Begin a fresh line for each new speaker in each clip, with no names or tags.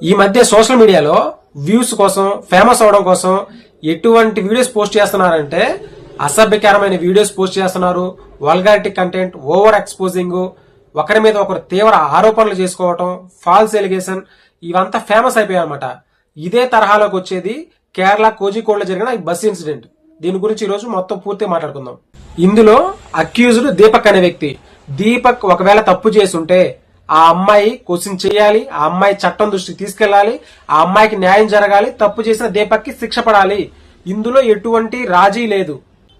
ఈ మధ్య సోషల్ మీడియాలో వ్యూస్ కోసం ఫేమస్ అవడం కోసం ఎటువంటి వీడియోస్ పోస్ట్ చేస్తున్నారంటే అసభ్యకరమైన వీడియోస్ పోస్ట్ చేస్తున్నారు. వల్గారిటీ కంటెంట్, ఓవర్ ఎక్స్పోజింగ్, ఒకరి మీద ఒకరు తీవ్ర ఆరోపణలు చేసుకోవటం, ఫాల్స్ ఎలిగేషన్, ఇవంతా ఫేమస్ అయిపోయాయి అనమాట. ఇదే తరహాలోకి వచ్చేది కేరళ కోజికోడ్లో జరిగిన ఈ బస్ ఇన్సిడెంట్. దీని గురించి ఈ రోజు మొత్తం పూర్తిగా మాట్లాడుకుందాం. ఇందులో అక్యూజ్డ్ దీపక్ అనే వ్యక్తి. దీపక్ ఒకవేళ తప్పు చేసుంటే ఆ అమ్మాయి క్వశ్చన్ చేయాలి, ఆ అమ్మాయి చట్టం దృష్టికి తీసుకెళ్లాలి, ఆ అమ్మాయికి న్యాయం జరగాలి, తప్పు చేసిన దీపక్ కి శిక్ష పడాలి. ఇందులో ఎటువంటి రాజీ లేదు.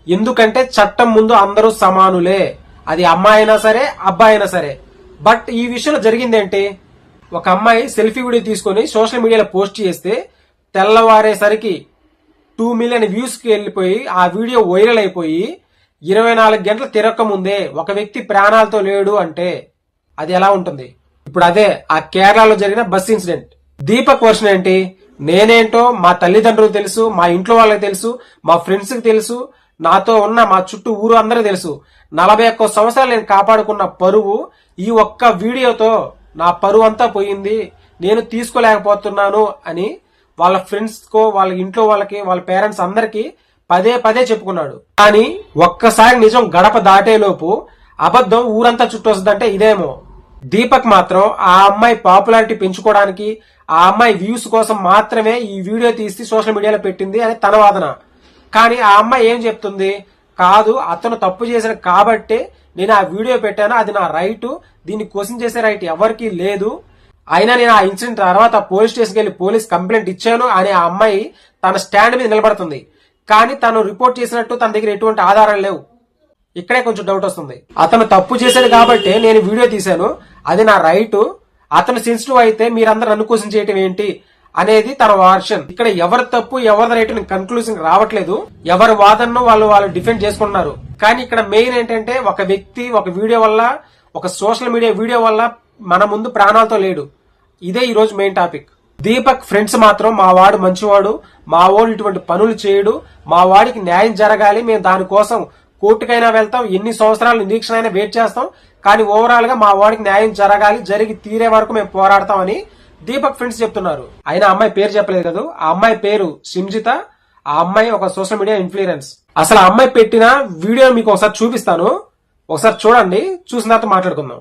ఎందుకంటే చట్టం ముందు అందరూ సమానులే, అది అమ్మాయి అయినా సరే అబ్బాయి అయినా సరే. బట్ ఈ విషయంలో జరిగిందేంటి, ఒక అమ్మాయి సెల్ఫీ వీడియో తీసుకుని సోషల్ మీడియాలో పోస్ట్ చేస్తే తెల్లవారేసరికి 2 మిలియన్ వ్యూస్ కి వెళ్లిపోయి ఆ వీడియో వైరల్ అయిపోయి 24 గంటలు తిరక్క ముందే ఒక వ్యక్తి ప్రాణాలతో లేడు అంటే అది ఎలా ఉంటుంది? ఇప్పుడు అదే ఆ కేరళలో జరిగిన బస్ ఇన్సిడెంట్. దీపక్ వర్షన్ ఏంటి, నేనేంటో మా తల్లిదండ్రులకు తెలుసు, మా ఇంట్లో వాళ్ళకి తెలుసు, మా ఫ్రెండ్స్ కి తెలుసు, నాతో ఉన్న మా చుట్టూ ఊరు అందరూ తెలుసు. 41 సంవత్సరాలు నేను కాపాడుకున్న పరువు ఈ ఒక్క వీడియోతో నా పరువు అంతా పోయింది, నేను తీసుకోలేకపోతున్నాను అని వాళ్ళ ఫ్రెండ్స్ కో, వాళ్ళ ఇంట్లో వాళ్ళకి, వాళ్ళ పేరెంట్స్ అందరికి పదే పదే చెప్పుకున్నాడు. కానీ ఒక్కసారి నిజం గడప దాటేలోపు అబద్ధం ఊరంతా చుట్టూ వస్తుందంటే ఇదేమో. దీపక్ మాత్రం ఆ అమ్మాయి పాపులారిటీ పెంచుకోవడానికి, ఆ అమ్మాయి వ్యూస్ కోసం మాత్రమే ఈ వీడియో తీసి సోషల్ మీడియాలో పెట్టింది అని తన వాదన. కానీ ఆ అమ్మాయి ఏం చెప్తుంది, కాదు అతను తప్పు చేశాడు కాబట్టే నేను ఆ వీడియో పెట్టాను, అది నా రైట్, దీన్ని క్వశ్చన్ చేసే రైట్ ఎవరికీ లేదు, అయినా నేను ఆ ఇన్సిడెంట్ తర్వాత పోలీస్ స్టేషన్కి వెళ్లి పోలీస్ కంప్లైంట్ ఇచ్చాను అని ఆ అమ్మాయి తన స్టాండ్ మీద నిలబడుతుంది. కానీ తను రిపోర్ట్ చేసినట్టు తన దగ్గర ఎటువంటి ఆధారాలు లేవు. ఇక్కడే కొంచెం డౌట్ వస్తుంది. అతను తప్పు చేశాడు కాబట్టి నేను వీడియో తీశాను, అది నా రైట్, అతను సెన్సిటివ్ అయితే మీరందరూ నన్ను క్వశ్చన్ చేయటం ఏంటి అనేది తన వర్షన్. ఇక్కడ ఎవరి తప్పు ఎవరి రైట్ కన్క్లూజన్ రావట్లేదు, ఎవరి వాదనను వాళ్ళు డిఫెండ్ చేసుకుంటున్నారు. కానీ ఇక్కడ మెయిన్ ఏంటంటే ఒక వ్యక్తి ఒక వీడియో వల్ల, ఒక సోషల్ మీడియా వీడియో వల్ల మన ముందు ప్రాణాలతో లేడు. ఇదే ఈ రోజు మెయిన్ టాపిక్. దీపక్ ఫ్రెండ్స్ మాత్రం మా వాడు మంచివాడు, మా వాడు ఇటువంటి పనులు చేయడు, మా వాడికి న్యాయం జరగాలి, మేము దానికోసం కోర్టుకైనా వెళ్తాం, ఎన్ని సంవత్సరాలు నిరీక్షణ అయినా వెయిట్ చేస్తాం, కానీ ఓవరాల్ గా మా వాడికి న్యాయం జరగాలి, జరిగి తీరే వరకు మేము పోరాడతామని దీపక్ ఫ్రెండ్స్ చెప్తున్నారు. అయినా అమ్మాయి పేరు చెప్పలేదు కదా, ఆ అమ్మాయి పేరు సింజిత. ఆ అమ్మాయి ఒక సోషల్ మీడియా ఇన్ఫ్లుయెన్స్. అసలు ఆ అమ్మాయి పెట్టిన వీడియో మీకు ఒకసారి చూపిస్తాను, ఒకసారి చూడండి, చూసిన తర్వాత మాట్లాడుకుందాం.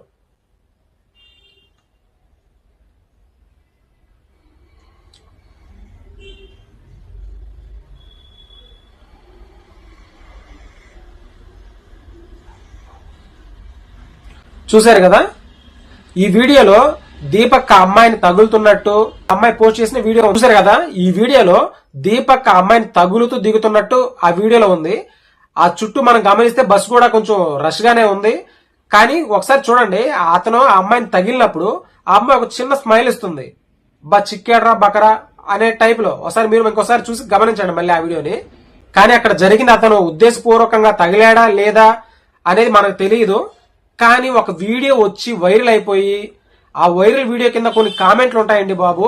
చూశారు కదా, ఈ వీడియోలో దీపక్ ఆ అమ్మాయిని తగులుతున్నట్టు, అమ్మాయి పోస్ట్ చేసిన వీడియో చూశారు కదా. ఈ వీడియోలో దీపక్ ఆ అమ్మాయిని తగులుతూ దిగుతున్నట్టు ఆ వీడియోలో ఉంది. ఆ చుట్టూ మనం గమనిస్తే బస్సు కూడా కొంచెం రష్ గానే ఉంది. కానీ ఒకసారి చూడండి, అతను ఆ అమ్మాయిని తగిలినప్పుడు ఆ అమ్మాయి ఒక చిన్న స్మైల్ ఇస్తుంది, చిక్కాడ్రా బకరా అనే టైప్ లో. ఒకసారి మీరు ఇంకోసారి చూసి గమనించండి మళ్ళీ ఆ వీడియోని. కానీ అక్కడ జరిగింది అతను ఉద్దేశపూర్వకంగా తగిలాడా లేదా అనేది మనకు తెలియదు. కానీ ఒక వీడియో వచ్చి వైరల్ అయిపోయి ఆ వైరల్ వీడియో కింద కొన్ని కామెంట్లు ఉంటాయండి బాబు.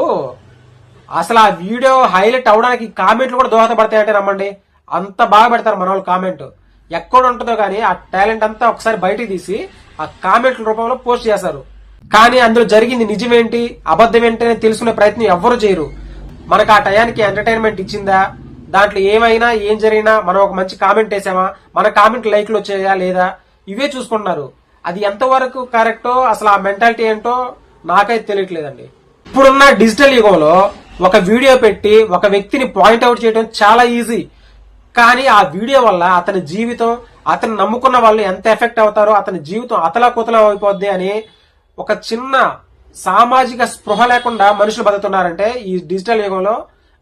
అసలు ఆ వీడియో హైలైట్ అవడానికి కామెంట్లు కూడా దోహదపడతాయంటే నమ్మండి, అంత బాగా పెడతారు మన వాళ్ళు కామెంట్. ఎక్కడ ఉంటుందో కానీ ఆ టాలెంట్ అంతా ఒకసారి బయటికి తీసి ఆ కామెంట్ల రూపంలో పోస్ట్ చేస్తారు. కానీ అందులో జరిగింది నిజమేంటి అబద్ధం ఏంటి అని తెలుసుకునే ప్రయత్నం ఎవ్వరూ చేయరు. మనకు ఆ టయానికి ఎంటర్టైన్మెంట్ ఇచ్చిందా, దాంట్లో ఏమైనా ఏం జరిగినా మనం ఒక మంచి కామెంట్ వేసామా, మన కామెంట్ లైక్లు వచ్చాయా లేదా, ఇవే చూసుకుంటున్నారు. అది ఎంతవరకు కరెక్టో అసలు ఆ మెంటాలిటీ ఏంటో నాకైతే తెలియట్లేదండి. ఇప్పుడున్న డిజిటల్ యుగంలో ఒక వీడియో పెట్టి ఒక వ్యక్తిని పాయింట్అవుట్ చేయడం చాలా ఈజీ. కానీ ఆ వీడియో వల్ల అతని జీవితం, అతను నమ్ముకున్న వాళ్ళు ఎంత ఎఫెక్ట్ అవుతారో, అతని జీవితం అతలాకుతలం అయిపోద్ది అని ఒక చిన్న సామాజిక స్పృహ లేకుండా మనుషులు బతుకుతున్నారంటే ఈ డిజిటల్ యుగంలో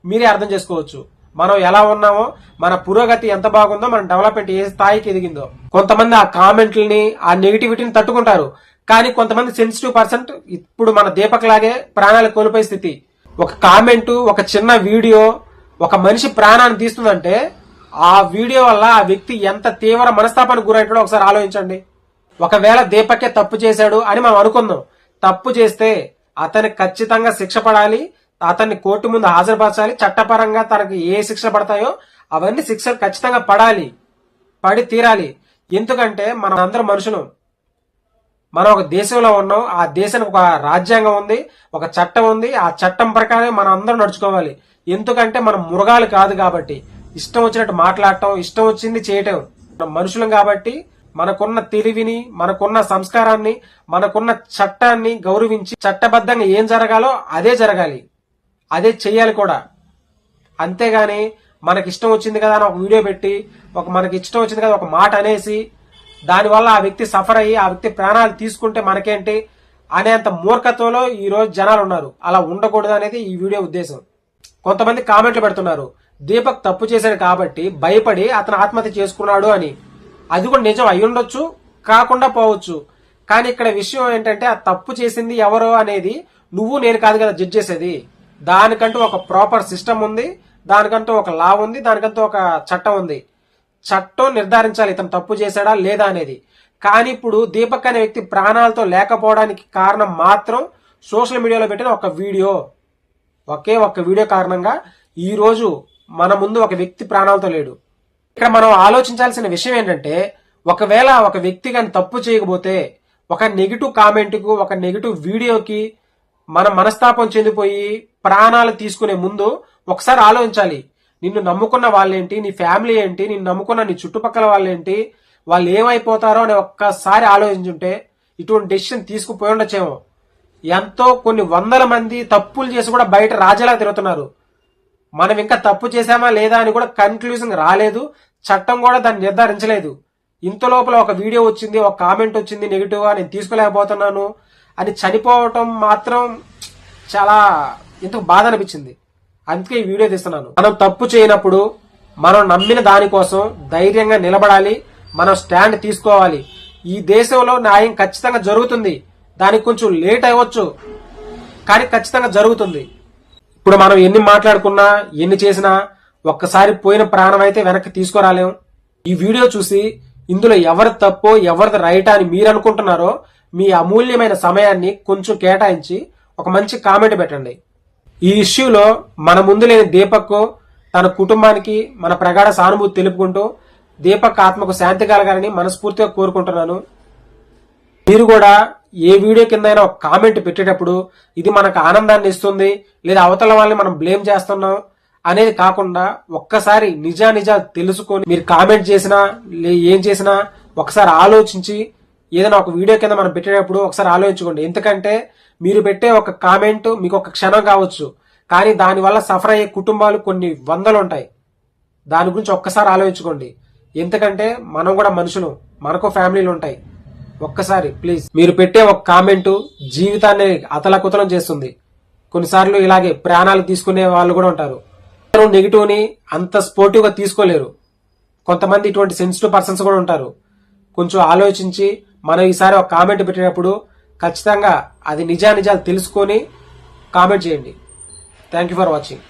మీరే అర్థం చేసుకోవచ్చు మనం ఎలా ఉన్నామో, మన పురోగతి ఎంత బాగుందో, మన డెవలప్మెంట్ ఏ స్థాయికి ఎదిగిందో. కొంతమంది ఆ కామెంట్లని, ఆ నెగిటివిటీని తట్టుకుంటారు. కానీ కొంతమంది సెన్సిటివ్ పర్సెంట్ ఇప్పుడు మన దీపక్ లాగే ప్రాణాలు కోల్పోయే స్థితి. ఒక కామెంట్, ఒక చిన్న వీడియో ఒక మనిషి ప్రాణాన్ని తీస్తుందంటే ఆ వీడియో వల్ల ఆ వ్యక్తి ఎంత తీవ్ర మనస్తాపానికి గురైంటాడో ఒకసారి ఆలోచించండి. ఒకవేళ దీపకే తప్పు చేశాడు అని మనం అనుకుందాం, తప్పు చేస్తే అతనికి ఖచ్చితంగా శిక్ష పడాలి, అతన్ని కోర్టు ముందు హాజరుపరచాలి, చట్టపరంగా తనకు ఏ శిక్ష పడతాయో అవన్నీ శిక్షలు ఖచ్చితంగా పడాలి, పడి తీరాలి. ఎందుకంటే మనం అందరం మనుషులు, మనం ఒక దేశంలో ఉన్నాం, ఆ దేశానికి ఒక రాజ్యాంగం ఉంది, ఒక చట్టం ఉంది. ఆ చట్టం ప్రకారం మనం అందరం నడుచుకోవాలి. ఎందుకంటే మనం మృగాలు కాదు కాబట్టి ఇష్టం వచ్చినట్టు మాట్లాడటం, ఇష్టం వచ్చింది చేయటం. మనం మనుషులం కాబట్టి మనకున్న తెలివిని, మనకున్న సంస్కారాన్ని, మనకున్న చట్టాన్ని గౌరవించి చట్టబద్ధంగా ఏం జరగాలో అదే జరగాలి, అదే చెయ్యాలి కూడా. అంతేగాని మనకి ఇష్టం వచ్చింది కదా అని ఒక వీడియో పెట్టి, మనకి ఇష్టం వచ్చింది కదా ఒక మాట అనేసి దానివల్ల ఆ వ్యక్తి సఫర్ అయ్యి ఆ వ్యక్తి ప్రాణాలు తీసుకుంటే మనకేంటి అనేంత మూర్ఖత్వంలో ఈ రోజు జనాలు ఉన్నారు. అలా ఉండకూడదు అనేది ఈ వీడియో ఉద్దేశం. కొంతమంది కామెంట్లు పెడుతున్నారు, దీపక్ తప్పు చేశాడు కాబట్టి భయపడి అతను ఆత్మహత్య చేసుకున్నాడు అని. అది కూడా నిజం అయి ఉండొచ్చు, కాకుండా పోవచ్చు. కానీ ఇక్కడ విషయం ఏంటంటే ఆ తప్పు చేసింది ఎవరో అనేది నువ్వు నేను కాదు కదా జడ్జ్ చేసేది. దానికంటూ ఒక ప్రాపర్ సిస్టమ్ ఉంది, దానికంటూ ఒక లా ఉంది, దానికంటూ ఒక చట్టం ఉంది. చట్టం నిర్ధారించాలి ఇతను తప్పు చేశాడా లేదా అనేది. కానీ ఇప్పుడు దీపక్ అనే వ్యక్తి ప్రాణాలతో లేకపోవడానికి కారణం మాత్రం సోషల్ మీడియాలో పెట్టిన ఒక వీడియో, ఒకే ఒక్క వీడియో కారణంగా ఈ రోజు మన ముందు ఒక వ్యక్తి ప్రాణాలతో లేడు. ఇక్కడ మనం ఆలోచించాల్సిన విషయం ఏంటంటే, ఒకవేళ ఒక వ్యక్తి కానీ తప్పు చేయకపోతే ఒక నెగిటివ్ కామెంట్కు, ఒక నెగిటివ్ వీడియోకి మనం మనస్తాపం చెందిపోయి ప్రాణాలు తీసుకునే ముందు ఒకసారి ఆలోచించాలి. నిన్ను నమ్ముకున్న వాళ్ళేంటి, నీ ఫ్యామిలీ ఏంటి, నిన్ను నమ్ముకున్న నీ చుట్టుపక్కల వాళ్ళేంటి, వాళ్ళు ఏమైపోతారో అని ఒక్కసారి ఆలోచించుంటే ఇటువంటి డెసిషన్ తీసుకుపోయి ఉండొచ్చేమో. ఎంతో కొన్ని వందల మంది తప్పులు చేసి కూడా బయట రాజాలా తిరుగుతున్నారు. మనం ఇంకా తప్పు చేశామా లేదా అని కూడా కన్క్లూజన్ రాలేదు, చట్టం కూడా దాన్ని నిర్ధారించలేదు. ఇంత లోపల ఒక వీడియో వచ్చింది, ఒక కామెంట్ వచ్చింది నెగిటివ్ గా, నేను తీసుకోలేకపోతున్నాను అని చనిపోవటం మాత్రం చాలా ఇంతకు బాధ అనిపించింది. అందుకే ఈ వీడియో తీస్తున్నాను. మనం తప్పు చేయనప్పుడు మనం నమ్మిన దానికోసం ధైర్యంగా నిలబడాలి, మనం స్టాండ్ తీసుకోవాలి. ఈ దేశంలో న్యాయం ఖచ్చితంగా జరుగుతుంది. దానికి కొంచెం లేట్ అవ్వచ్చు, కానీ ఖచ్చితంగా జరుగుతుంది. ఇప్పుడు మనం ఎన్ని మాట్లాడుకున్నా, ఎన్ని చేసినా ఒక్కసారి పోయిన ప్రాణం అయితే వెనక్కి తీసుకురాలేం. ఈ వీడియో చూసి ఇందులో ఎవరి తప్పో ఎవరిది రైటా అని మీరు అనుకుంటున్నారో మీ అమూల్యమైన సమయాన్ని కొంచెం కేటాయించి ఒక మంచి కామెంట్ పెట్టండి. ఈ ఇష్యూలో మన ముందు లేని దీపక్ తన కుటుంబానికి మన ప్రగాఢ సానుభూతి తెలుపుకుంటూ దీపక్ ఆత్మకు శాంతి కలగాలని మనస్ఫూర్తిగా కోరుకుంటున్నాను. మీరు కూడా ఏ వీడియో కిందైనా ఒక కామెంట్ పెట్టేటప్పుడు ఇది మనకు ఆనందాన్ని ఇస్తుంది లేదా అవతల వాళ్ళని మనం బ్లేమ్ చేస్తున్నాం అనేది కాకుండా ఒక్కసారి నిజాలు తెలుసుకొని మీరు కామెంట్ చేసినా ఏం చేసినా ఒకసారి ఆలోచించి ఏదైనా ఒక వీడియో కింద మనం పెట్టేటప్పుడు ఒకసారి ఆలోచించుకోండి. ఎందుకంటే మీరు పెట్టే ఒక కామెంట్ మీకు ఒక క్షణం కావచ్చు, కానీ దానివల్ల సఫర్ అయ్యే కుటుంబాలు కొన్ని వందలు ఉంటాయి. దాని గురించి ఒక్కసారి ఆలోచించుకోండి. ఎందుకంటే మనం కూడా మనుషులు, మనకు ఫ్యామిలీలు ఉంటాయి. ఒక్కసారి ప్లీజ్ మీరు పెట్టే ఒక కామెంట్ జీవితాన్ని అతలకుతలం చేస్తుంది. కొన్నిసార్లు ఇలాగే ప్రాణాలు తీసుకునే వాళ్ళు కూడా ఉంటారు. నెగిటివ్ ని అంత స్పోర్టివ్ గా తీసుకోలేరు. కొంతమంది ఇటువంటి సెన్సిటివ్ పర్సన్స్ కూడా ఉంటారు. కొంచెం ఆలోచించి మనం ఈసారి ఒక కామెంట్ పెట్టేటప్పుడు ఖచ్చితంగా అది నిజాలు తెలుసుకొని కామెంట్ చేయండి. Thank you for watching.